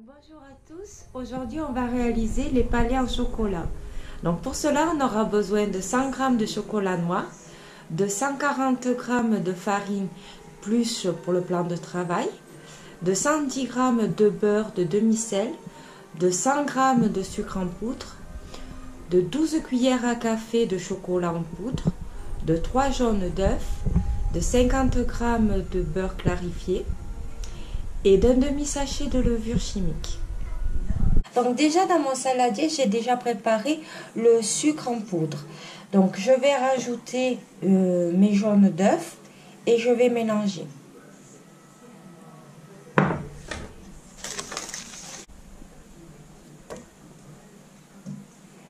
Bonjour à tous, aujourd'hui on va réaliser les palets en chocolat. Donc pour cela on aura besoin de 100 g de chocolat noir, de 140 g de farine plus pour le plan de travail, de 110 g de beurre de demi-sel, de 100 g de sucre en poudre, de 12 cuillères à café de chocolat en poudre, de 3 jaunes d'œufs, de 50 g de beurre clarifié et d'un demi-sachet de levure chimique. Donc déjà dans mon saladier, j'ai déjà préparé le sucre en poudre. Donc je vais rajouter mes jaunes d'œufs et je vais mélanger.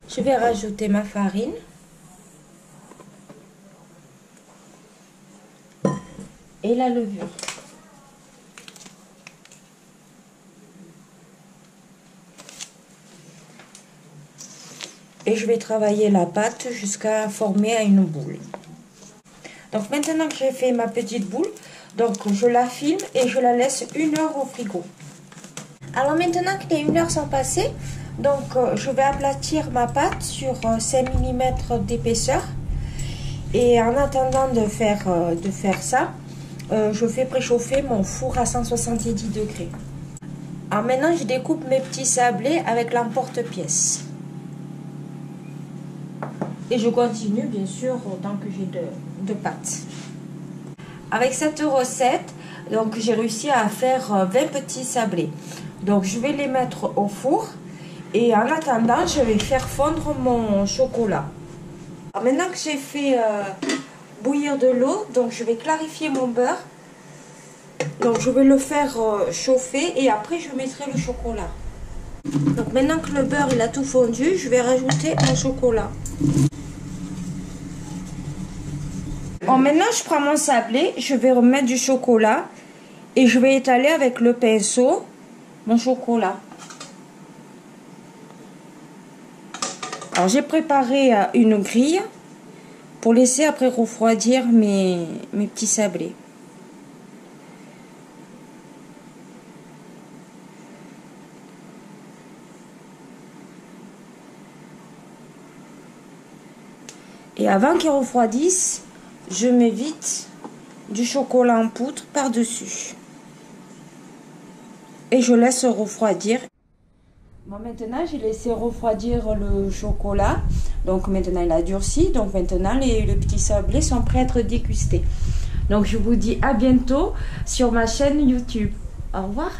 Je vais rajouter ma farine. Et la levure. Et je vais travailler la pâte jusqu'à former à une boule. Donc maintenant que j'ai fait ma petite boule, donc je la filme et je la laisse 1 heure au frigo. Alors maintenant que les 1 heure sont passées, donc je vais aplatir ma pâte sur 5 mm d'épaisseur. Et en attendant de faire ça, je fais préchauffer mon four à 170 degrés. Alors maintenant je découpe mes petits sablés avec l'emporte-pièce. Et je continue bien sûr tant que j'ai de pâte. Avec cette recette, donc j'ai réussi à faire 20 petits sablés. Donc je vais les mettre au four et en attendant je vais faire fondre mon chocolat. Alors maintenant que j'ai fait bouillir de l'eau, donc je vais clarifier mon beurre. Donc je vais le faire chauffer et après je mettrai le chocolat. Donc maintenant que le beurre il a tout fondu, je vais rajouter mon chocolat. Bon, maintenant je prends mon sablé, je vais remettre du chocolat et je vais étaler avec le pinceau mon chocolat. Alors j'ai préparé une grille pour laisser après refroidir mes petits sablés. Et avant qu'ils refroidissent, je mets vite du chocolat en poudre par-dessus. Et je laisse refroidir. Bon, maintenant, j'ai laissé refroidir le chocolat. Donc maintenant, il a durci. Donc maintenant, les petits sablés sont prêts à être dégustés. Donc je vous dis à bientôt sur ma chaîne YouTube. Au revoir.